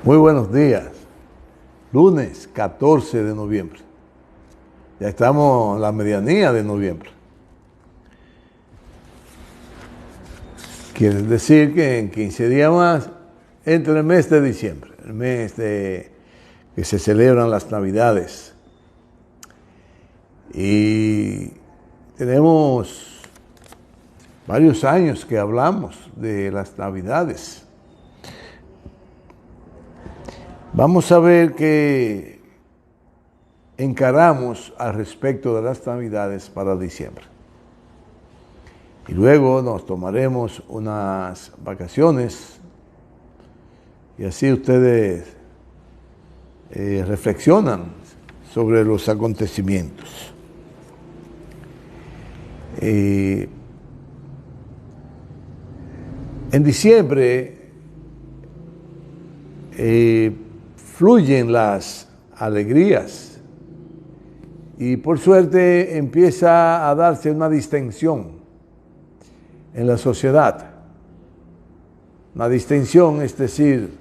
Muy buenos días. Lunes 14 de noviembre. Ya estamos en la medianía de noviembre. Quiere decir que en 15 días más entra el mes de diciembre, el mes de que se celebran las Navidades. Y tenemos varios años que hablamos de las Navidades. Vamos a ver qué encaramos al respecto de las Navidades para diciembre. Y luego nos tomaremos unas vacaciones y así ustedes reflexionan sobre los acontecimientos. En diciembre fluyen las alegrías y por suerte empieza a darse una distensión en la sociedad. Una distensión, es decir,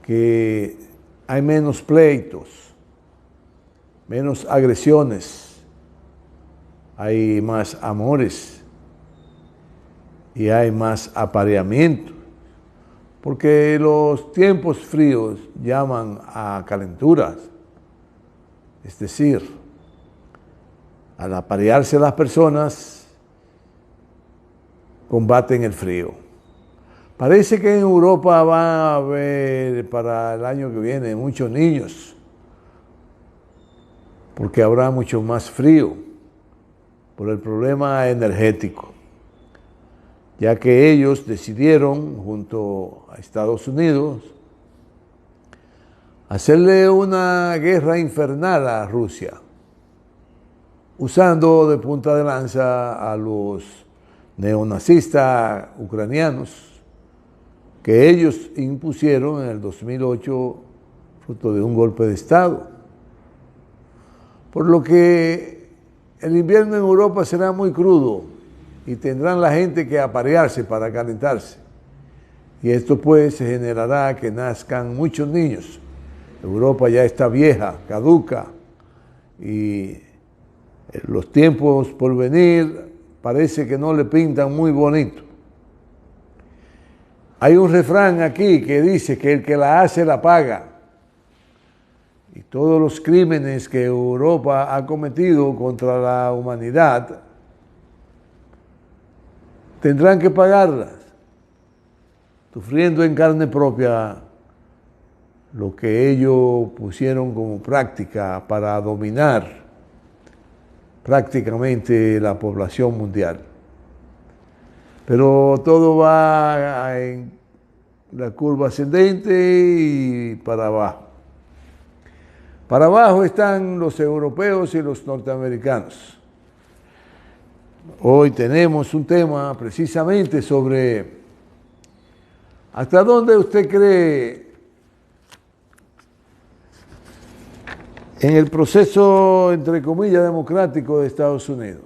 que hay menos pleitos, menos agresiones, hay más amores y hay más apareamiento. Porque los tiempos fríos llaman a calenturas, es decir, al aparearse las personas, combaten el frío. Parece que en Europa va a haber para el año que viene muchos niños, porque habrá mucho más frío por el problema energético, ya que ellos decidieron, junto a Estados Unidos, hacerle una guerra infernal a Rusia, usando de punta de lanza a los neonazistas ucranianos que ellos impusieron en el 2008 fruto de un golpe de Estado. Por lo que el invierno en Europa será muy crudo y tendrán la gente que aparearse para calentarse. Y esto pues se generará que nazcan muchos niños. Europa ya está vieja, caduca, y los tiempos por venir parece que no le pintan muy bonito. Hay un refrán aquí que dice que el que la hace la paga. Y todos los crímenes que Europa ha cometido contra la humanidad tendrán que pagarlas, sufriendo en carne propia lo que ellos pusieron como práctica para dominar prácticamente la población mundial. Pero todo va en la curva ascendente y para abajo. Para abajo están los europeos y los norteamericanos. Hoy tenemos un tema precisamente sobre hasta dónde usted cree en el proceso, entre comillas, democrático de Estados Unidos.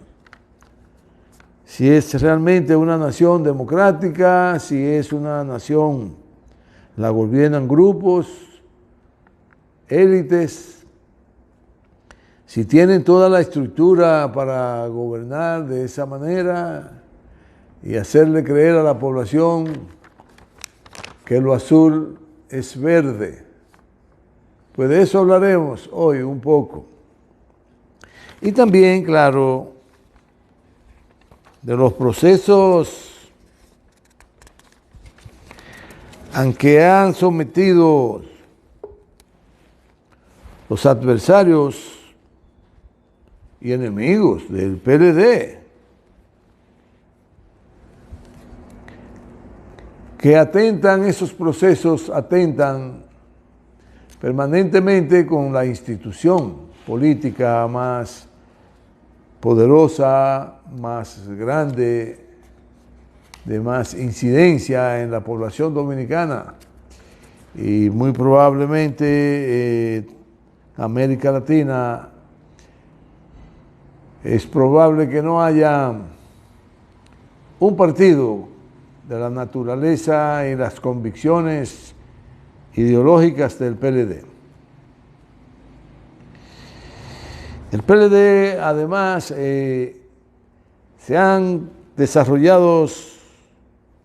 Si es realmente una nación democrática, si es una nación, la gobiernan grupos, élites, si tienen toda la estructura para gobernar de esa manera y hacerle creer a la población que lo azul es verde. Pues de eso hablaremos hoy un poco. Y también, claro, de los procesos a que han sometido los adversarios y enemigos del PLD, que esos procesos atentan permanentemente con la institución política más poderosa, más grande, de más incidencia en la población dominicana y muy probablemente América Latina. Es probable que no haya un partido de la naturaleza y las convicciones ideológicas del PLD. El PLD, además, se han desarrollado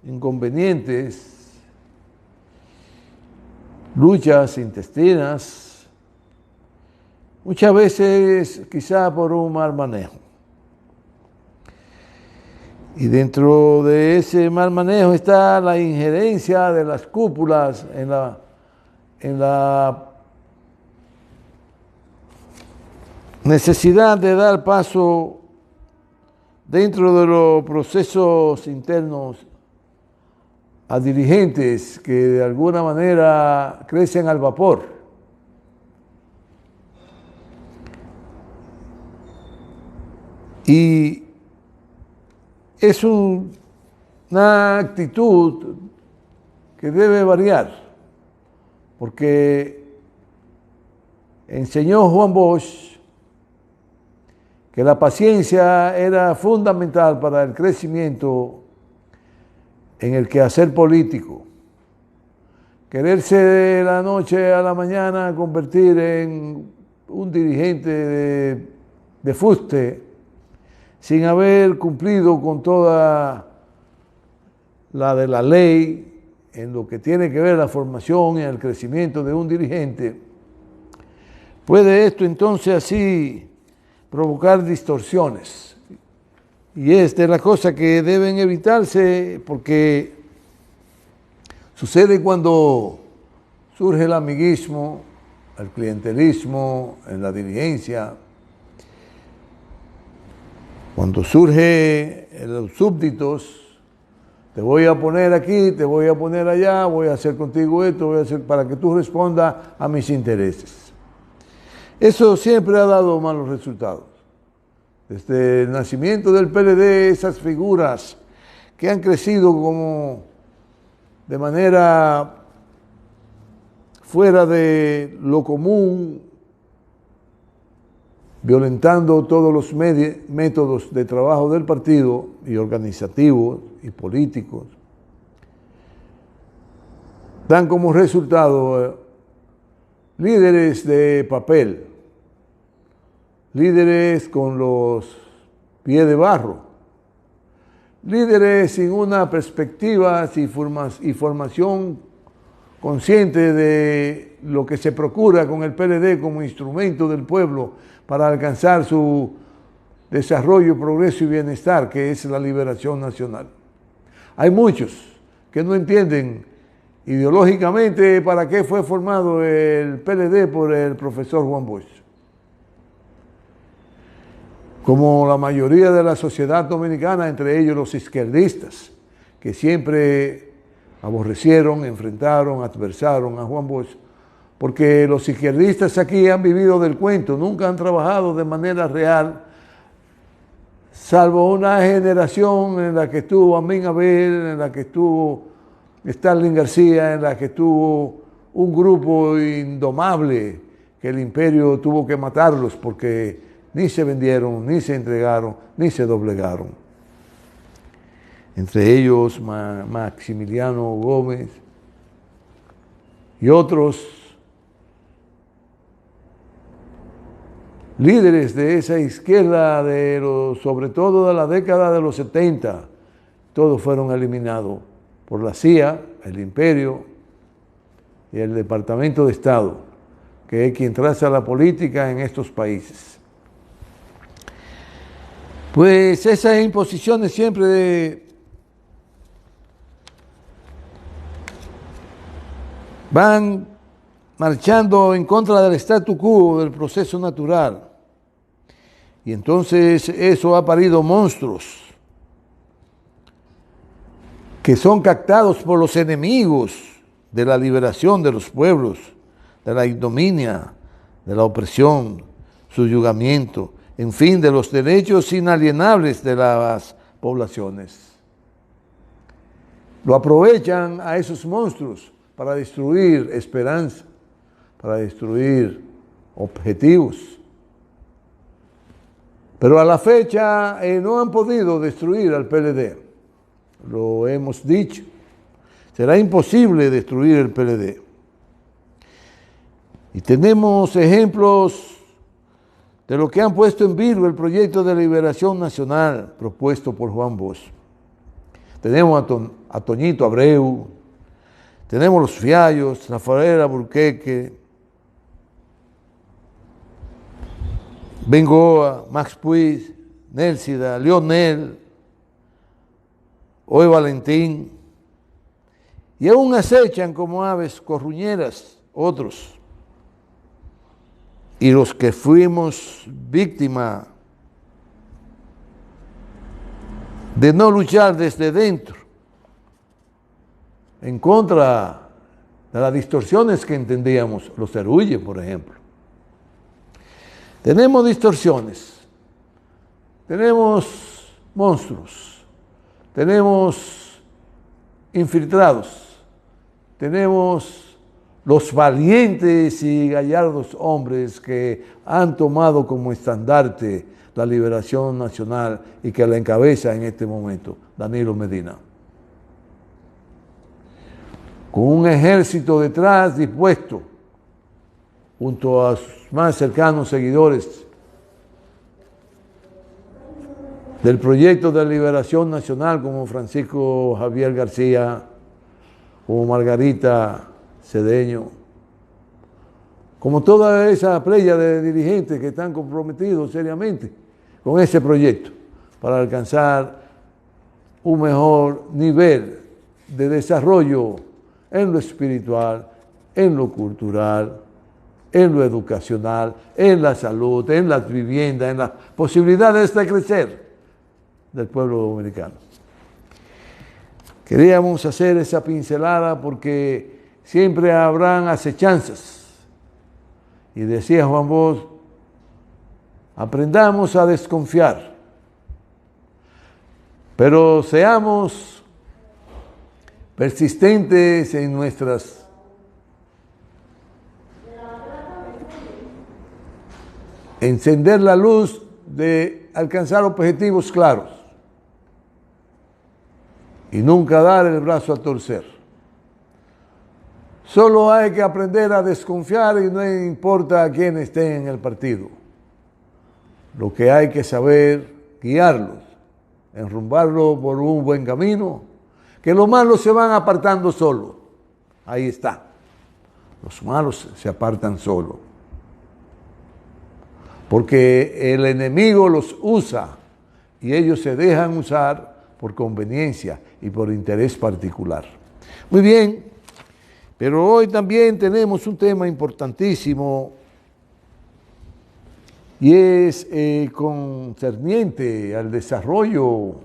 inconvenientes, luchas intestinas, muchas veces quizá por un mal manejo. Y dentro de ese mal manejo está la injerencia de las cúpulas en la necesidad de dar paso dentro de los procesos internos a dirigentes que de alguna manera crecen al vapor. Y es una actitud que debe variar, porque enseñó Juan Bosch que la paciencia era fundamental para el crecimiento en el quehacer político. Quererse de la noche a la mañana convertir en un dirigente de fuste, sin haber cumplido con toda la de la ley en lo que tiene que ver la formación y el crecimiento de un dirigente, puede esto entonces así provocar distorsiones. Y es de las cosas que deben evitarse, porque sucede cuando surge el amiguismo, el clientelismo en la dirigencia, cuando surge los súbditos, te voy a poner aquí, te voy a poner allá, voy a hacer contigo esto, voy a hacer para que tú respondas a mis intereses. Eso siempre ha dado malos resultados. Desde el nacimiento del PLD, esas figuras que han crecido como de manera fuera de lo común, violentando todos los métodos de trabajo del partido y organizativos y políticos, dan como resultado líderes de papel, líderes con los pies de barro, líderes sin una perspectiva y formación consciente de lo que se procura con el PLD como instrumento del pueblo para alcanzar su desarrollo, progreso y bienestar, que es la liberación nacional. Hay muchos que no entienden ideológicamente para qué fue formado el PLD por el profesor Juan Bosch. Como la mayoría de la sociedad dominicana, entre ellos los izquierdistas, que siempre aborrecieron, enfrentaron, adversaron a Juan Bosch, porque los izquierdistas aquí han vivido del cuento, nunca han trabajado de manera real, salvo una generación en la que estuvo Amin Abel, en la que estuvo Stalin García, en la que estuvo un grupo indomable que el imperio tuvo que matarlos porque ni se vendieron, ni se entregaron, ni se doblegaron. Entre ellos Maximiliano Gómez y otros líderes de esa izquierda, sobre todo de la década de los 70, todos fueron eliminados por la CIA, el imperio y el Departamento de Estado, que es quien traza la política en estos países. Pues esas imposiciones siempre van marchando en contra del statu quo, del proceso natural. Y entonces eso ha parido monstruos que son captados por los enemigos de la liberación de los pueblos, de la ignominia, de la opresión, subyugamiento, en fin, de los derechos inalienables de las poblaciones. Lo aprovechan a esos monstruos para destruir esperanza, para destruir objetivos. Pero a la fecha no han podido destruir al PLD. Lo hemos dicho. Será imposible destruir el PLD. Y tenemos ejemplos de lo que han puesto en virgo el proyecto de liberación nacional propuesto por Juan Bosch. Tenemos a Toñito Abreu, tenemos los Fiallos, Rafael Alburquerque, Bengoa, Max Puig, Nélcida, Leonel, hoy Valentín, y aún acechan como aves corruñeras otros. Y los que fuimos víctimas de no luchar desde dentro en contra de las distorsiones que entendíamos, los Cerulle, por ejemplo. Tenemos distorsiones, tenemos monstruos, tenemos infiltrados, tenemos los valientes y gallardos hombres que han tomado como estandarte la liberación nacional y que la encabeza en este momento Danilo Medina. Con un ejército detrás dispuesto, junto a sus más cercanos seguidores del proyecto de liberación nacional, como Francisco Javier García, como Margarita Cedeño, como toda esa playa de dirigentes que están comprometidos seriamente con ese proyecto para alcanzar un mejor nivel de desarrollo en lo espiritual, en lo cultural, en lo educacional, en la salud, en las viviendas, en las posibilidades de crecer del pueblo dominicano. Queríamos hacer esa pincelada porque siempre habrán acechanzas. Y decía Juan Bosch, aprendamos a desconfiar, pero seamos persistentes en nuestras encender la luz de alcanzar objetivos claros y nunca dar el brazo a torcer. Solo hay que aprender a desconfiar y no importa quién esté en el partido. Lo que hay que saber guiarlos, enrumbarlos por un buen camino, que los malos se van apartando solos. Ahí está. Los malos se apartan solos. Porque el enemigo los usa y ellos se dejan usar por conveniencia y por interés particular. Muy bien, pero hoy también tenemos un tema importantísimo y es concerniente al desarrollo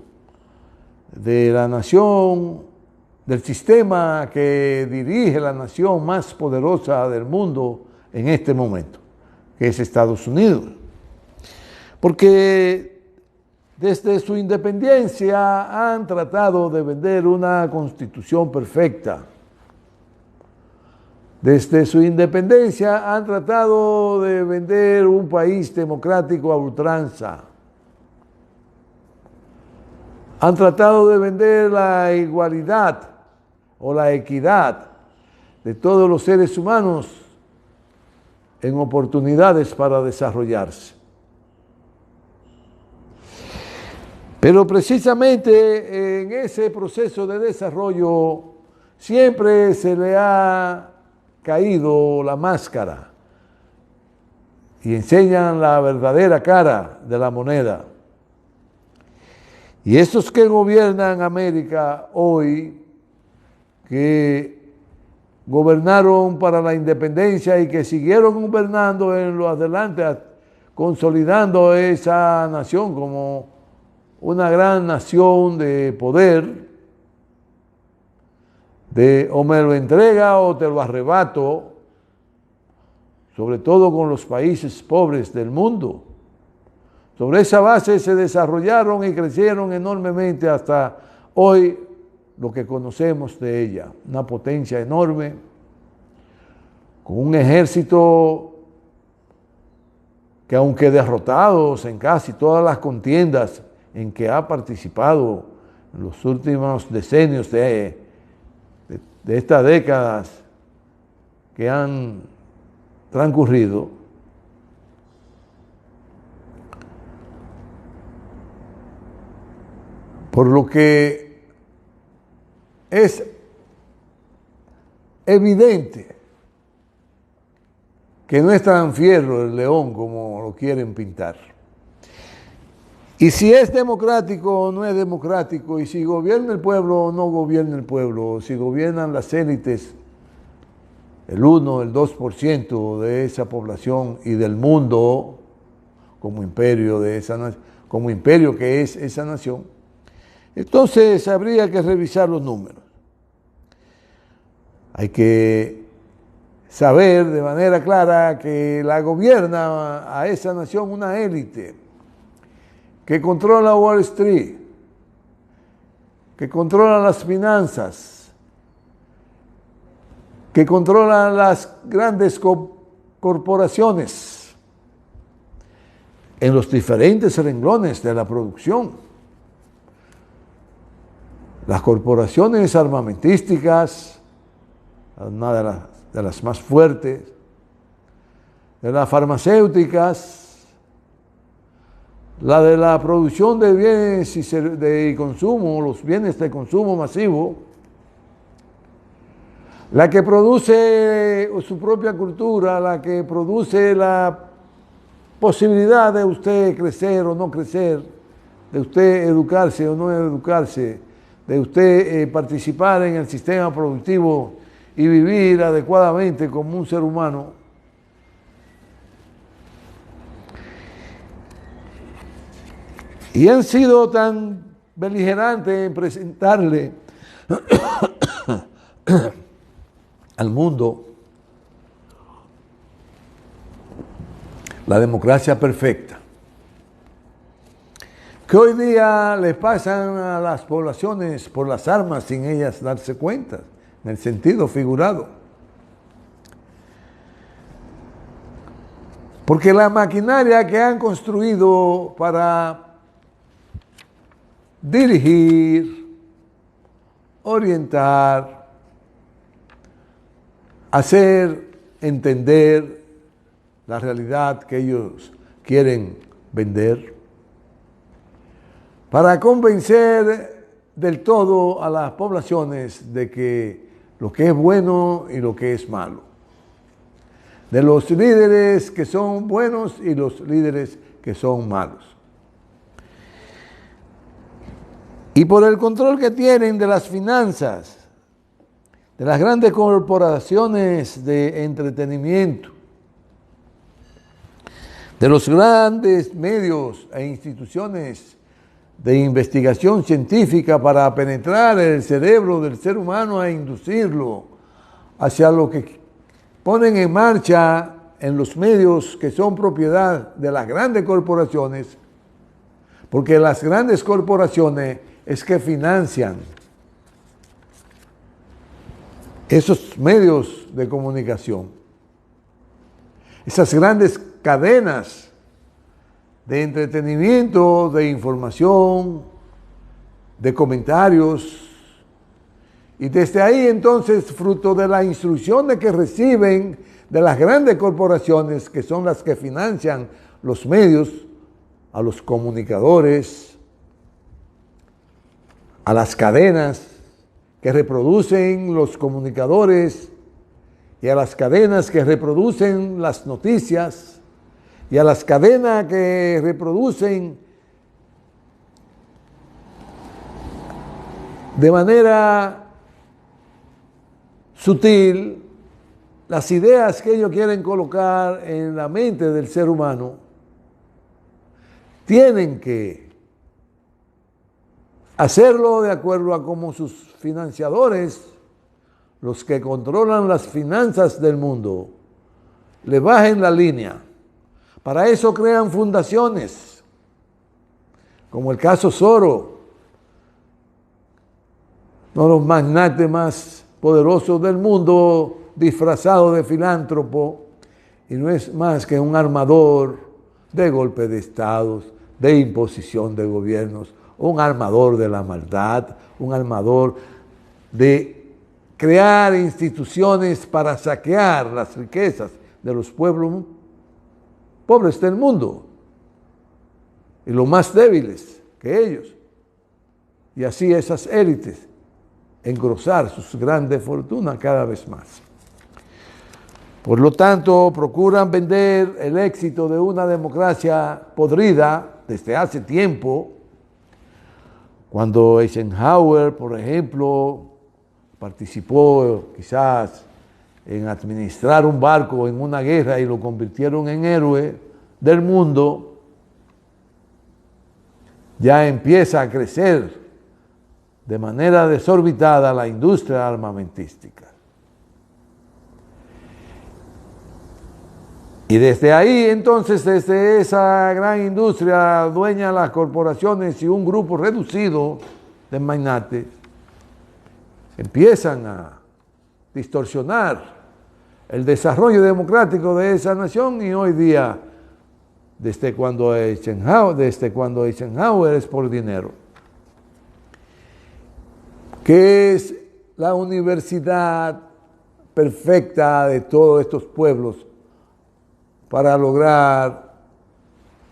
de la nación, del sistema que dirige la nación más poderosa del mundo en este momento, que es Estados Unidos. Porque desde su independencia han tratado de vender una constitución perfecta. Desde su independencia han tratado de vender un país democrático a ultranza. Han tratado de vender la igualdad o la equidad de todos los seres humanos en oportunidades para desarrollarse. Pero precisamente en ese proceso de desarrollo siempre se le ha caído la máscara y enseñan la verdadera cara de la moneda. Y estos que gobiernan América hoy, que gobernaron para la independencia y que siguieron gobernando en lo adelante, consolidando esa nación como una gran nación de poder, de o me lo entrega o te lo arrebato, sobre todo con los países pobres del mundo. Sobre esa base se desarrollaron y crecieron enormemente hasta hoy lo que conocemos de ella, una potencia enorme, con un ejército que aunque derrotados en casi todas las contiendas en que ha participado en los últimos decenios de estas décadas que han transcurrido, por lo que es evidente que no es tan fierro el león como lo quieren pintar. Y si es democrático o no es democrático, y si gobierna el pueblo o no gobierna el pueblo, o si gobiernan las élites, el 1, el 2% de esa población y del mundo como imperio de esa, como imperio que es esa nación, entonces habría que revisar los números. Hay que saber de manera clara que la gobierna a esa nación una élite que controla Wall Street, que controla las finanzas, que controla las grandes corporaciones en los diferentes renglones de la producción. Las corporaciones armamentísticas, una de las más fuertes, de las farmacéuticas, la de la producción de bienes y consumo, los bienes de consumo masivo, la que produce su propia cultura, la que produce la posibilidad de usted crecer o no crecer, de usted educarse o no educarse, de usted participar en el sistema productivo y vivir adecuadamente como un ser humano. Y han sido tan beligerantes en presentarle al mundo la democracia perfecta, que hoy día les pasan a las poblaciones por las armas sin ellas darse cuenta, en el sentido figurado. Porque la maquinaria que han construido para dirigir, orientar, hacer entender la realidad que ellos quieren vender, para convencer del todo a las poblaciones de que lo que es bueno y lo que es malo, de los líderes que son buenos y los líderes que son malos. Y por el control que tienen de las finanzas, de las grandes corporaciones de entretenimiento, de los grandes medios e instituciones de investigación científica para penetrar el cerebro del ser humano e inducirlo hacia lo que ponen en marcha en los medios que son propiedad de las grandes corporaciones, porque las grandes corporaciones es que financian esos medios de comunicación, esas grandes cadenas de entretenimiento, de información, de comentarios, y desde ahí entonces, fruto de la instrucción de que reciben de las grandes corporaciones, que son las que financian los medios, a los comunicadores, a las cadenas que reproducen los comunicadores y a las cadenas que reproducen las noticias y a las cadenas que reproducen de manera sutil las ideas que ellos quieren colocar en la mente del ser humano, tienen que hacerlo de acuerdo a cómo sus financiadores, los que controlan las finanzas del mundo, le bajen la línea. Para eso crean fundaciones, como el caso Soros, uno de los magnates más poderosos del mundo, disfrazado de filántropo, y no es más que un armador de golpe de estados, de imposición de gobiernos, un armador de la maldad, un armador de crear instituciones para saquear las riquezas de los pueblos pobres del mundo y los más débiles que ellos. Y así esas élites engrosar sus grandes fortunas cada vez más. Por lo tanto, procuran vender el éxito de una democracia podrida desde hace tiempo, cuando Eisenhower, por ejemplo, participó quizás en administrar un barco en una guerra y lo convirtieron en héroe del mundo, ya empieza a crecer de manera desorbitada la industria armamentística. Y desde ahí, entonces, desde esa gran industria dueña las corporaciones y un grupo reducido de magnates, empiezan a distorsionar el desarrollo democrático de esa nación, y hoy día, desde cuando Eisenhower es por dinero. ¿Qué es la universidad perfecta de todos estos pueblos para lograr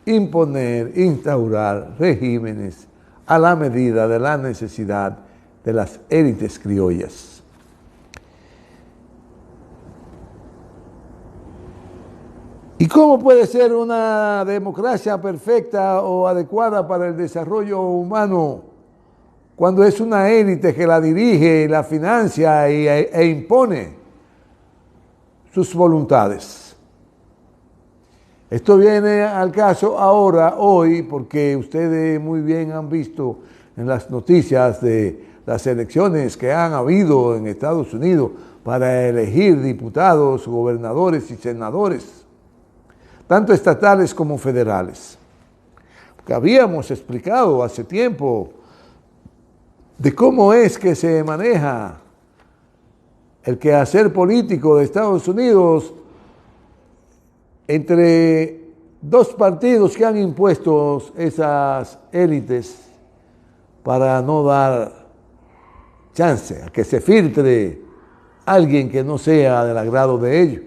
imponer, instaurar regímenes a la medida de la necesidad de las élites criollas? ¿Y cómo puede ser una democracia perfecta o adecuada para el desarrollo humano cuando es una élite que la dirige, la financia e impone sus voluntades? Esto viene al caso ahora, hoy, porque ustedes muy bien han visto en las noticias de las elecciones que han habido en Estados Unidos para elegir diputados, gobernadores y senadores, tanto estatales como federales. Porque habíamos explicado hace tiempo de cómo es que se maneja el quehacer político de Estados Unidos entre dos partidos que han impuesto esas élites para no dar chance a que se filtre alguien que no sea del agrado de ellos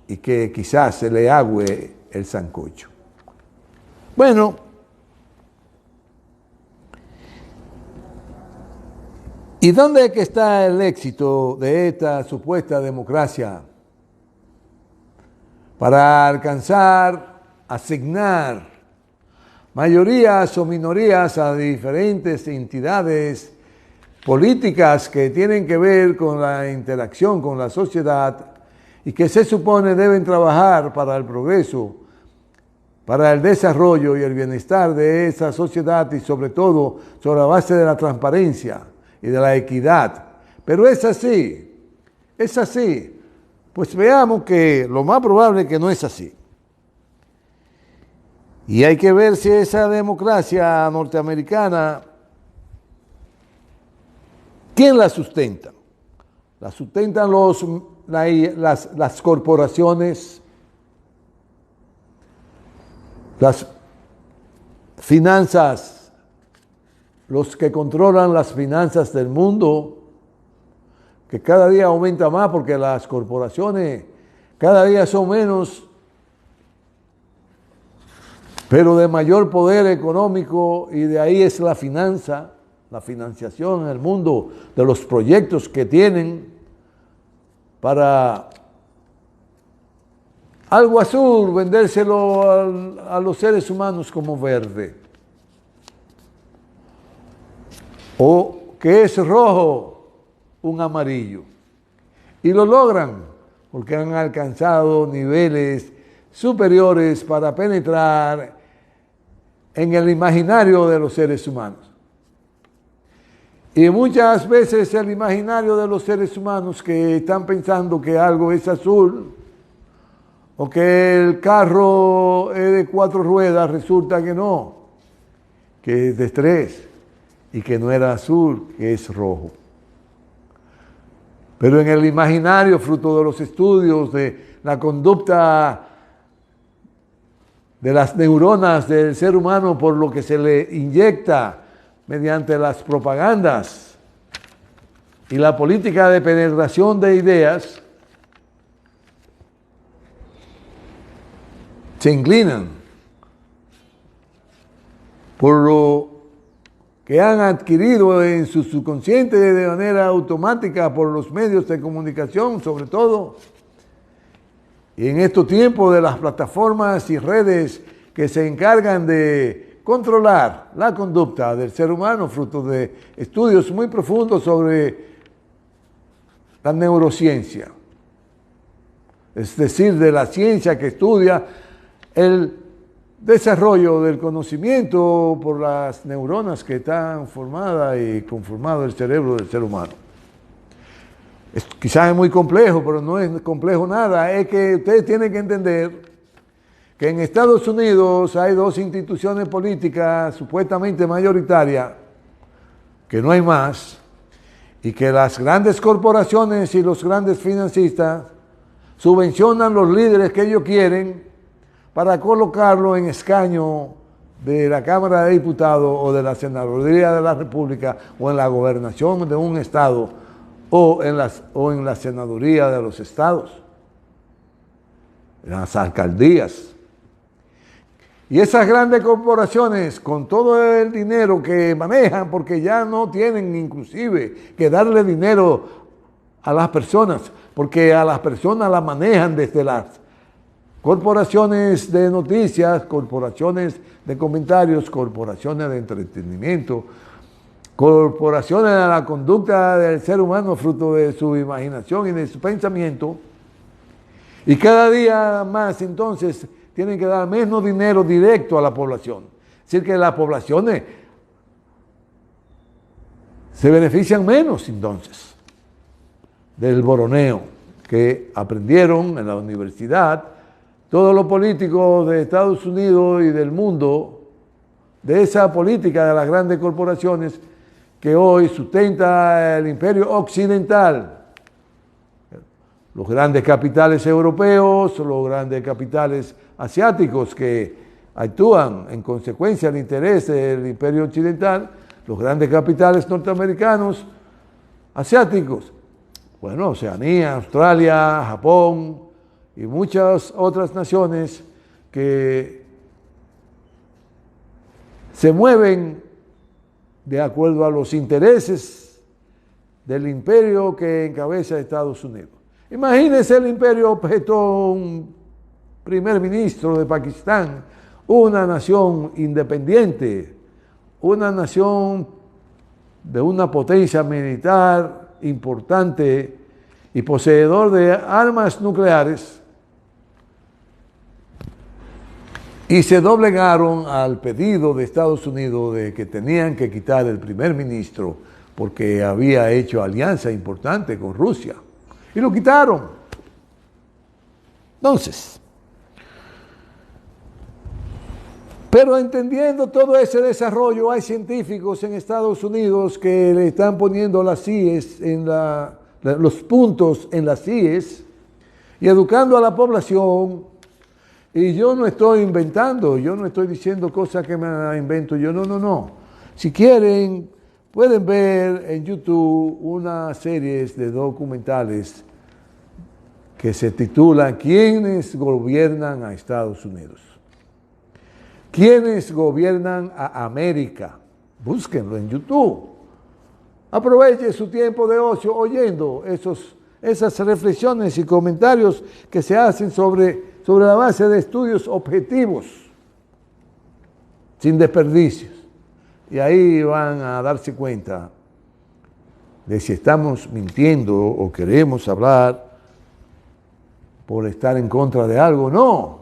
y que quizás se le agüe el sancocho. Bueno, ¿y dónde es que está el éxito de esta supuesta democracia para alcanzar, asignar mayorías o minorías a diferentes entidades políticas que tienen que ver con la interacción con la sociedad y que se supone deben trabajar para el progreso, para el desarrollo y el bienestar de esa sociedad, y sobre todo sobre la base de la transparencia y de la equidad? Pero es así, es así. Pues veamos que lo más probable es que no es así. Y hay que ver si esa democracia norteamericana, ¿quién la sustenta? La sustentan las corporaciones, las finanzas, los que controlan las finanzas del mundo, que cada día aumenta más porque las corporaciones cada día son menos, pero de mayor poder económico, y de ahí es la finanza, la financiación en el mundo de los proyectos que tienen para algo azul, vendérselo a los seres humanos como verde, o que es rojo, un amarillo. Y lo logran porque han alcanzado niveles superiores para penetrar en el imaginario de los seres humanos. Y muchas veces el imaginario de los seres humanos, que están pensando que algo es azul o que el carro es de 4 ruedas, resulta que no, que es de 3 y que no era azul, que es rojo. Pero en el imaginario, fruto de los estudios de la conducta de las neuronas del ser humano por lo que se le inyecta mediante las propagandas y la política de penetración de ideas, se inclinan por lo que han adquirido en su subconsciente de manera automática por los medios de comunicación, sobre todo. Y en estos tiempos de las plataformas y redes que se encargan de controlar la conducta del ser humano, fruto de estudios muy profundos sobre la neurociencia, es decir, de la ciencia que estudia el desarrollo del conocimiento por las neuronas que están formadas y conformado el cerebro del ser humano. Quizás es muy complejo, pero no es complejo nada. Es que ustedes tienen que entender que en Estados Unidos hay dos instituciones políticas supuestamente mayoritarias, que no hay más, y que las grandes corporaciones y los grandes financistas subvencionan los líderes que ellos quieren para colocarlo en escaño de la Cámara de Diputados o de la Senaduría de la República o en la gobernación de un estado o en la senaduría de los estados, en las alcaldías. Y esas grandes corporaciones, con todo el dinero que manejan, porque ya no tienen inclusive que darle dinero a las personas, porque a las personas las manejan desde las corporaciones de noticias, corporaciones de comentarios, corporaciones de entretenimiento, corporaciones de la conducta del ser humano fruto de su imaginación y de su pensamiento. Y cada día más entonces tienen que dar menos dinero directo a la población. Es decir, que las poblaciones se benefician menos entonces del boroneo que aprendieron en la universidad todos los políticos de Estados Unidos y del mundo, de esa política de las grandes corporaciones que hoy sustenta el imperio occidental. Los grandes capitales europeos, los grandes capitales asiáticos que actúan en consecuencia del interés del imperio occidental, los grandes capitales norteamericanos, asiáticos, bueno, Oceanía, Australia, Japón y muchas otras naciones que se mueven de acuerdo a los intereses del imperio que encabeza Estados Unidos. Imagínense el imperio objetó un primer ministro de Pakistán, una nación independiente, una nación de una potencia militar importante y poseedor de armas nucleares, y se doblegaron al pedido de Estados Unidos de que tenían que quitar el primer ministro porque había hecho alianza importante con Rusia. Y lo quitaron. Entonces, pero entendiendo todo ese desarrollo, hay científicos en Estados Unidos que le están poniendo las CIES los puntos en las CIES y educando a la población. Y yo no estoy inventando, yo no estoy diciendo cosas que me invento yo, no. Si quieren, pueden ver en YouTube una serie de documentales que se titula ¿Quiénes gobiernan a Estados Unidos? ¿Quiénes gobiernan a América? Búsquenlo en YouTube. Aproveche su tiempo de ocio oyendo esas reflexiones y comentarios que se hacen sobre la base de estudios objetivos, sin desperdicios. Y ahí van a darse cuenta de si estamos mintiendo o queremos hablar por estar en contra de algo. No,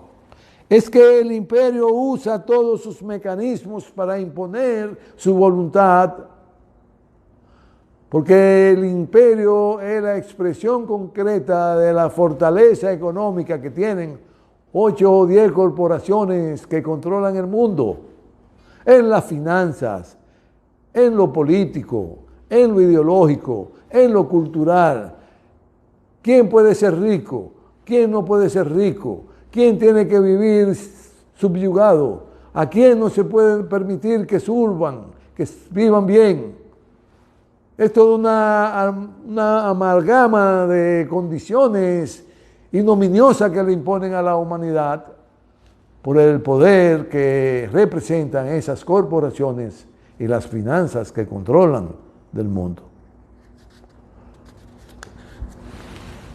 es que el imperio usa todos sus mecanismos para imponer su voluntad, porque el imperio es la expresión concreta de la fortaleza económica que tienen 8 o 10 corporaciones que controlan el mundo, en las finanzas, en lo político, en lo ideológico, en lo cultural. ¿Quién puede ser rico? ¿Quién no puede ser rico? ¿Quién tiene que vivir subyugado? ¿A quién no se puede permitir que surban, que vivan bien? Es toda una amalgama de condiciones ignominiosas que le imponen a la humanidad por el poder que representan esas corporaciones y las finanzas que controlan del mundo.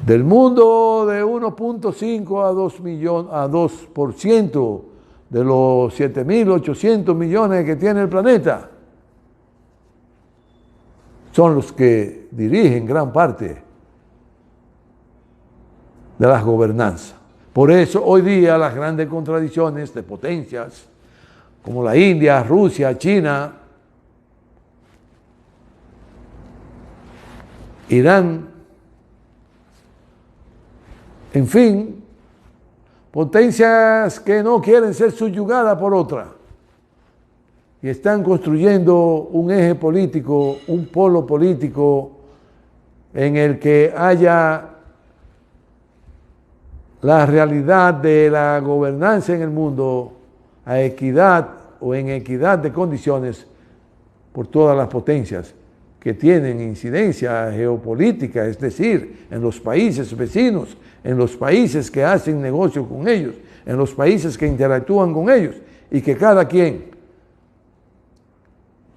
Del mundo de 1.5 a 2% de los 7.800 millones que tiene el planeta, son los que dirigen gran parte de las gobernanzas. Por eso hoy día las grandes contradicciones de potencias como la India, Rusia, China, Irán, en fin, potencias que no quieren ser subyugadas por otra y están construyendo un eje político, un polo político en el que haya la realidad de la gobernanza en el mundo a equidad o en equidad de condiciones por todas las potencias que tienen incidencia geopolítica, es decir, en los países vecinos, en los países que hacen negocio con ellos, en los países que interactúan con ellos, y que cada quien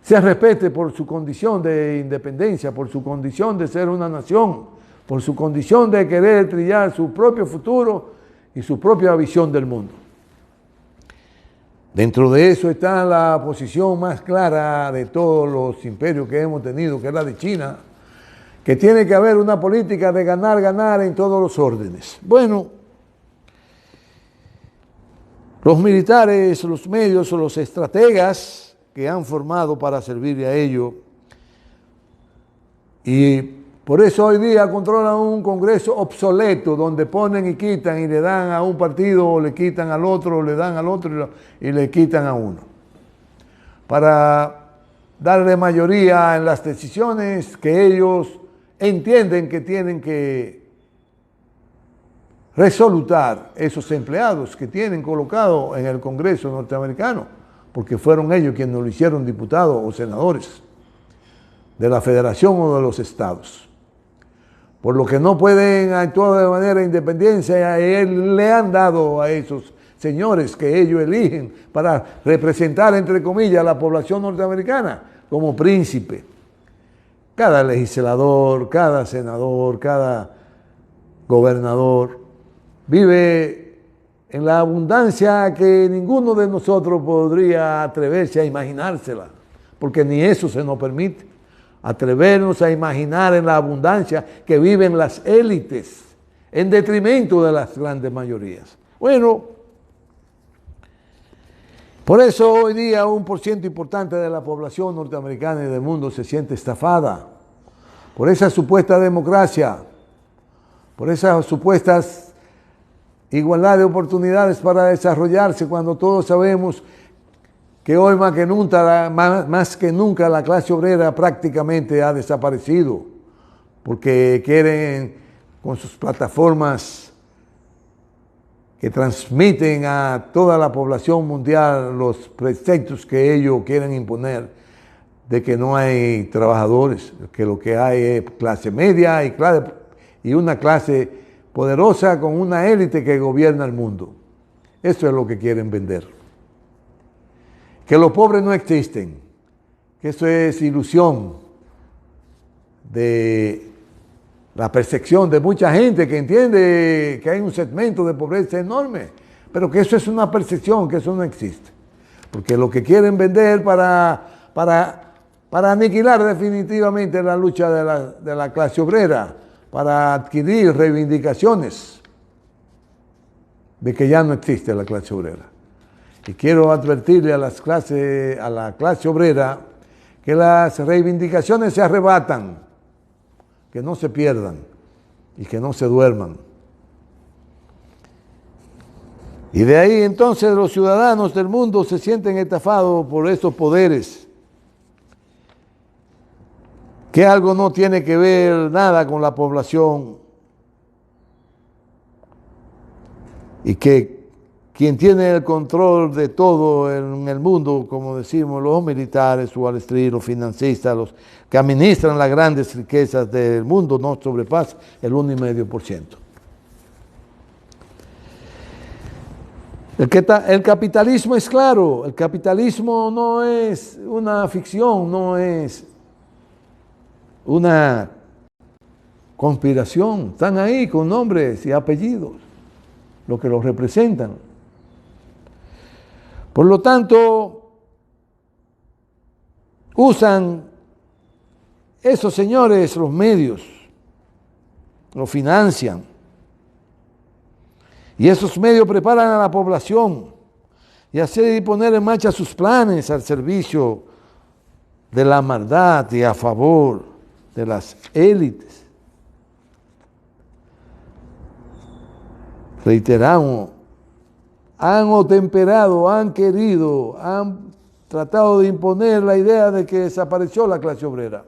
se respete por su condición de independencia, por su condición de ser una nación, por su condición de querer trillar su propio futuro y su propia visión del mundo. Dentro de eso está la posición más clara de todos los imperios que hemos tenido, que es la de China, que tiene que haber una política de ganar, ganar en todos los órdenes. Bueno, los militares, los medios o los estrategas que han formado para servirle a ello, y por eso hoy día controlan un Congreso obsoleto, donde ponen y quitan y le dan a un partido o le quitan al otro, o le dan al otro y le quitan a uno. Para darle mayoría en las decisiones que ellos entienden que tienen que resolutar esos empleados que tienen colocados en el Congreso norteamericano, porque fueron ellos quienes lo hicieron diputados o senadores de la federación o de los estados. Por lo que no pueden actuar de manera independiente, le han dado a esos señores que ellos eligen para representar, entre comillas, a la población norteamericana como príncipe. Cada legislador, cada senador, cada gobernador vive en la abundancia que ninguno de nosotros podría atreverse a imaginársela, porque ni eso se nos permite. Atrevernos a imaginar en la abundancia que viven las élites en detrimento de las grandes mayorías. Bueno, por eso hoy día un porciento importante de la población norteamericana y del mundo se siente estafada por esa supuesta democracia, por esas supuestas igualdad de oportunidades para desarrollarse, cuando todos sabemos que hoy más que nunca la clase obrera prácticamente ha desaparecido, porque quieren con sus plataformas que transmiten a toda la población mundial los preceptos que ellos quieren imponer de que no hay trabajadores, que lo que hay es clase media y una clase poderosa con una élite que gobierna el mundo. Eso es lo que quieren vender. Que los pobres no existen, que eso es ilusión de la percepción de mucha gente que entiende que hay un segmento de pobreza enorme, pero que eso es una percepción, que eso no existe. Porque lo que quieren vender para aniquilar definitivamente la lucha de la clase obrera, para adquirir reivindicaciones de que ya no existe la clase obrera. Y quiero advertirle a la clase obrera que las reivindicaciones se arrebatan, que no se pierdan y que no se duerman. Y de ahí entonces los ciudadanos del mundo se sienten estafados por estos poderes, que algo no tiene que ver nada con la población y que quien tiene el control de todo en el mundo, como decimos, los militares, Wall Street, los financistas, los que administran las grandes riquezas del mundo, no sobrepasa el 1,5%. El capitalismo es claro, el capitalismo no es una ficción, no es una conspiración. Están ahí con nombres y apellidos, lo que los representan. Por lo tanto, usan esos señores los medios, los financian. Y esos medios preparan a la población y hacer y poner en marcha sus planes al servicio de la maldad y a favor de las élites. Reiteramos, han otemperado, han querido, han tratado de imponer la idea de que desapareció la clase obrera,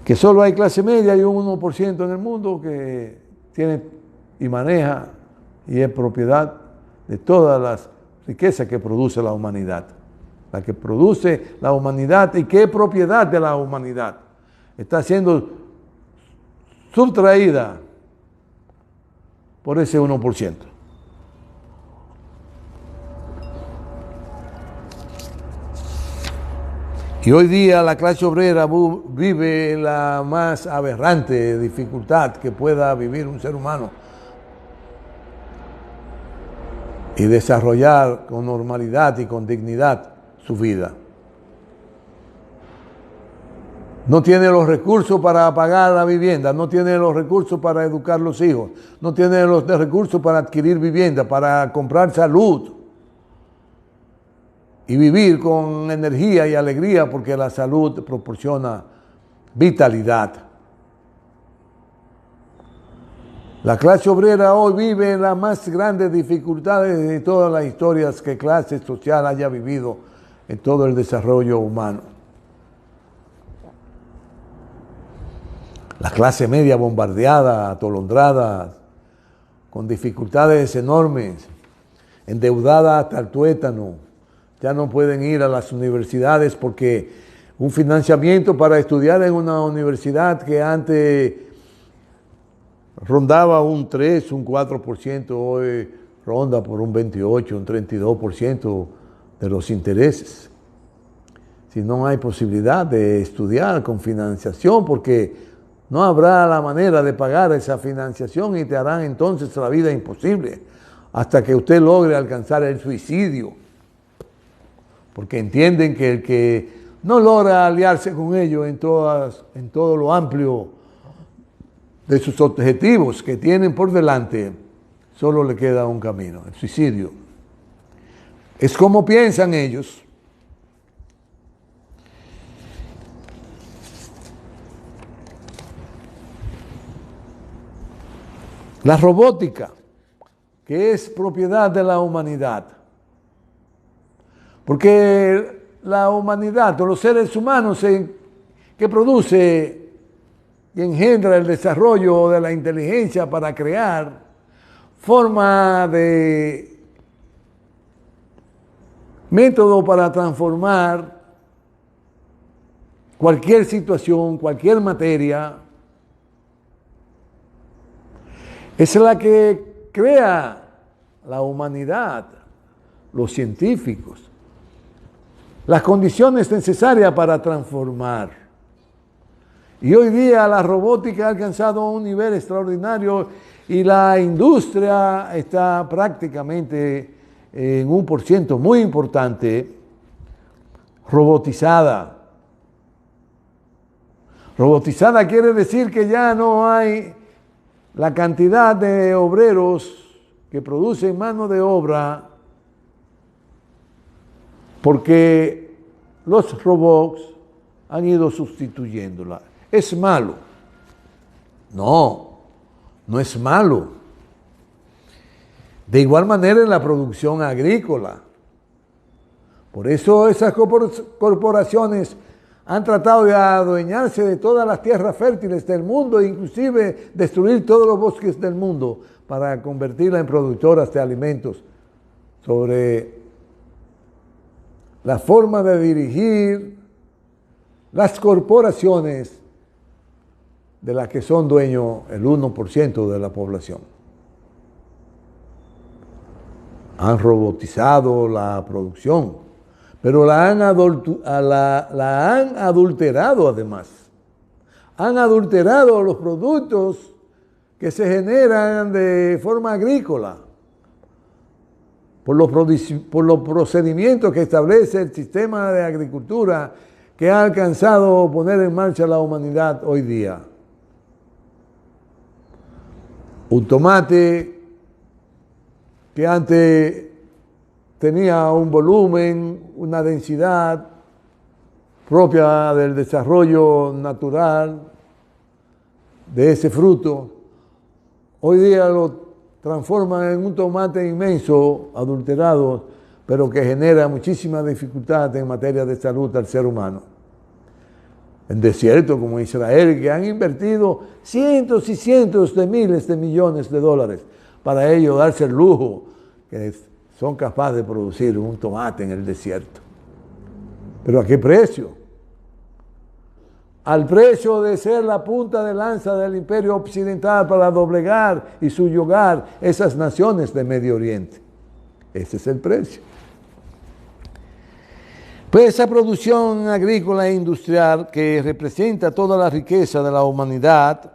que solo hay clase media y un 1% en el mundo que tiene y maneja y es propiedad de todas las riquezas que produce la humanidad. La que produce la humanidad y que es propiedad de la humanidad está siendo subtraída por ese 1%. Y hoy día la clase obrera vive la más aberrante dificultad que pueda vivir un ser humano y desarrollar con normalidad y con dignidad su vida. No tiene los recursos para pagar la vivienda, no tiene los recursos para educar los hijos, no tiene los recursos para adquirir vivienda, para comprar salud y vivir con energía y alegría, porque la salud proporciona vitalidad. La clase obrera hoy vive en las más grandes dificultades de todas las historias que clase social haya vivido en todo el desarrollo humano. La clase media bombardeada, atolondrada, con dificultades enormes, endeudada hasta el tuétano. Ya no pueden ir a las universidades porque un financiamiento para estudiar en una universidad que antes rondaba un 3, un 4%, hoy ronda por un 28, un 32% de los intereses. Si no hay posibilidad de estudiar con financiación, porque no habrá la manera de pagar esa financiación y te harán entonces la vida imposible hasta que usted logre alcanzar el suicidio. Porque entienden que el que no logra aliarse con ellos en todo lo amplio de sus objetivos que tienen por delante, solo le queda un camino, el suicidio. Es como piensan ellos. La robótica, que es propiedad de la humanidad. Porque la humanidad o los seres humanos que produce y engendra el desarrollo de la inteligencia para crear forma de método para transformar cualquier situación, cualquier materia, es la que crea la humanidad, los científicos, las condiciones necesarias para transformar. Y hoy día la robótica ha alcanzado un nivel extraordinario y la industria está prácticamente en un % muy importante robotizada. Robotizada quiere decir que ya no hay la cantidad de obreros que producen mano de obra, porque los robots han ido sustituyéndola. ¿Es malo? No, no es malo. De igual manera en la producción agrícola. Por eso esas corporaciones han tratado de adueñarse de todas las tierras fértiles del mundo, inclusive destruir todos los bosques del mundo para convertirlas en productoras de alimentos, sobre la forma de dirigir las corporaciones de las que son dueños el 1% de la población. Han robotizado la producción, pero la han adulterado además. Han adulterado los productos que se generan de forma agrícola por los procedimientos que establece el sistema de agricultura que ha alcanzado poner en marcha la humanidad hoy día. Un tomate que antes tenía un volumen, una densidad propia del desarrollo natural de ese fruto, hoy día lo transforman en un tomate inmenso, adulterado, pero que genera muchísima dificultad en materia de salud al ser humano. En desiertos como Israel, que han invertido cientos y cientos de miles de millones de dólares para ello darse el lujo que son capaces de producir un tomate en el desierto. ¿Pero a qué precio? Al precio de ser la punta de lanza del imperio occidental para doblegar y subyugar esas naciones de Medio Oriente. Ese es el precio. Pues esa producción agrícola e industrial que representa toda la riqueza de la humanidad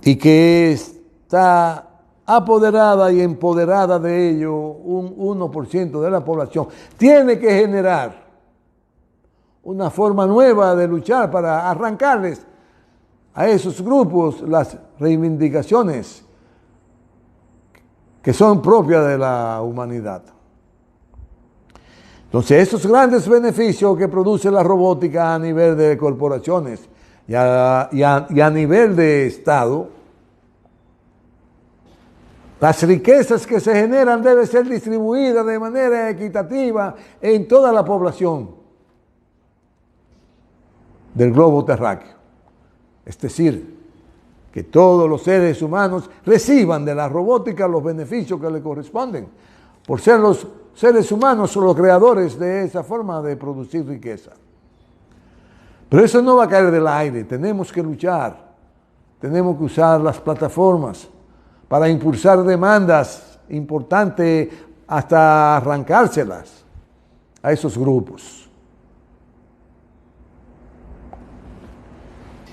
y que está apoderada y empoderada de ello un 1% de la población, tiene que generar una forma nueva de luchar para arrancarles a esos grupos las reivindicaciones que son propias de la humanidad. Entonces, esos grandes beneficios que produce la robótica a nivel de corporaciones y a nivel de Estado, las riquezas que se generan deben ser distribuidas de manera equitativa en toda la población del globo terráqueo. Es decir, que todos los seres humanos reciban de la robótica los beneficios que le corresponden, por ser los seres humanos son los creadores de esa forma de producir riqueza. Pero eso no va a caer del aire, tenemos que luchar, tenemos que usar las plataformas para impulsar demandas importantes hasta arrancárselas a esos grupos.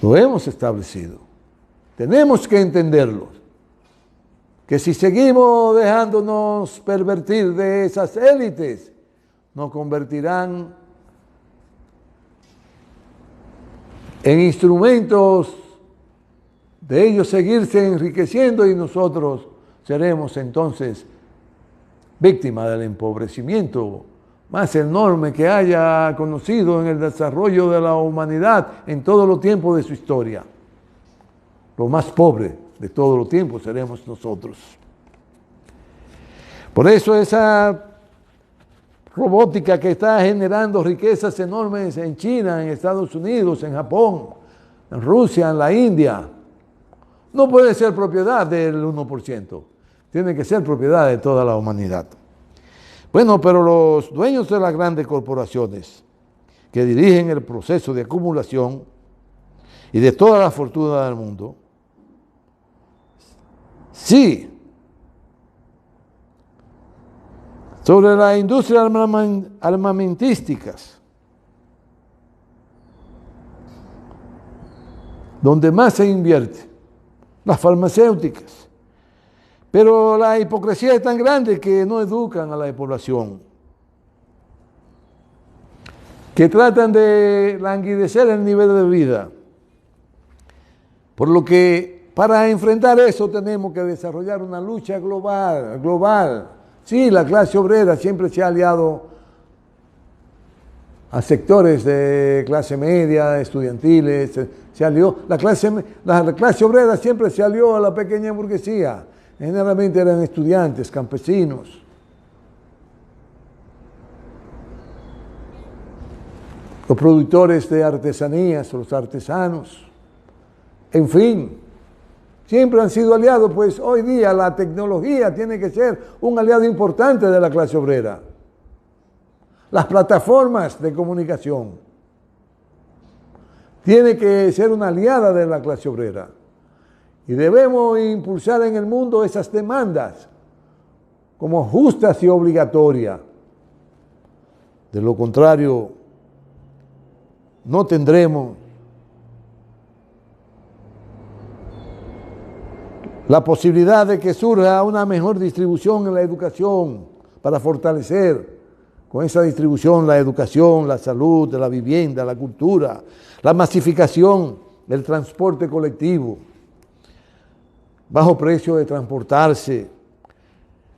Lo hemos establecido. Tenemos que entenderlo. Que si seguimos dejándonos pervertir de esas élites, nos convertirán en instrumentos de ellos seguirse enriqueciendo y nosotros seremos entonces víctimas del empobrecimiento más enorme que haya conocido en el desarrollo de la humanidad en todos los tiempos de su historia. Lo más pobre de todos los tiempos seremos nosotros. Por eso esa robótica que está generando riquezas enormes en China, en Estados Unidos, en Japón, en Rusia, en la India, no puede ser propiedad del 1%, tiene que ser propiedad de toda la humanidad. Bueno, pero los dueños de las grandes corporaciones que dirigen el proceso de acumulación y de toda la fortuna del mundo, sí, sobre la industria armamentísticas, donde más se invierte, las farmacéuticas. Pero la hipocresía es tan grande que no educan a la población, que tratan de languidecer el nivel de vida. Por lo que para enfrentar eso tenemos que desarrollar una lucha global. Sí, la clase obrera siempre se ha aliado a sectores de clase media, estudiantiles, se alió. La clase obrera siempre se alió a la pequeña burguesía. Generalmente eran estudiantes, campesinos. Los productores de artesanías, los artesanos. En fin, siempre han sido aliados, pues hoy día la tecnología tiene que ser un aliado importante de la clase obrera. Las plataformas de comunicación tienen que ser una aliada de la clase obrera. Y debemos impulsar en el mundo esas demandas como justas y obligatorias. De lo contrario, no tendremos la posibilidad de que surja una mejor distribución en la educación para fortalecer con esa distribución la educación, la salud, la vivienda, la cultura, la masificación del transporte colectivo, bajo precio de transportarse,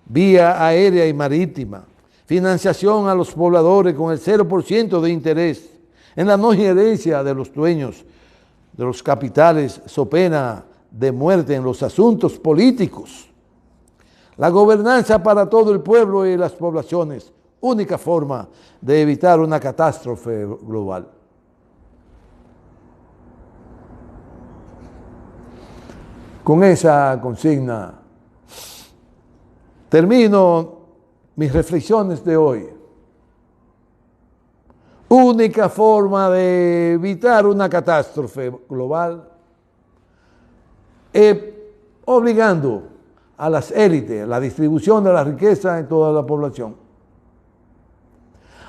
vía aérea y marítima, financiación a los pobladores con el 0% de interés, en la no injerencia de los dueños de los capitales, so pena de muerte en los asuntos políticos. La gobernanza para todo el pueblo y las poblaciones, única forma de evitar una catástrofe global. Con esa consigna termino mis reflexiones de hoy. Única forma de evitar una catástrofe global es obligando a las élites, la distribución de la riqueza en toda la población,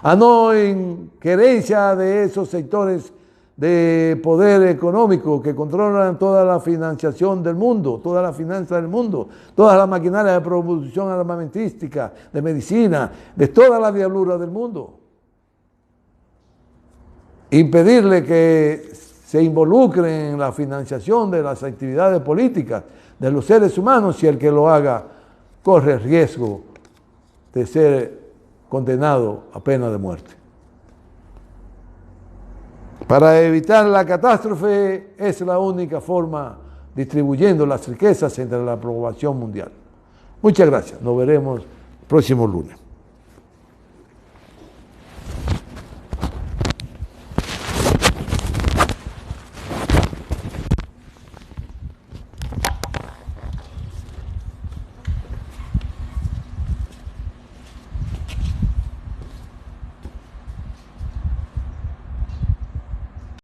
a no injerencia de esos sectores de poder económico que controlan toda la financiación del mundo, toda la finanza del mundo, toda la maquinaria de producción armamentística, de medicina, de toda la diablura del mundo. Impedirle que se involucren en la financiación de las actividades políticas de los seres humanos, si el que lo haga corre el riesgo de ser condenado a pena de muerte. Para evitar la catástrofe es la única forma distribuyendo las riquezas entre la población mundial. Muchas gracias. Nos veremos el próximo lunes.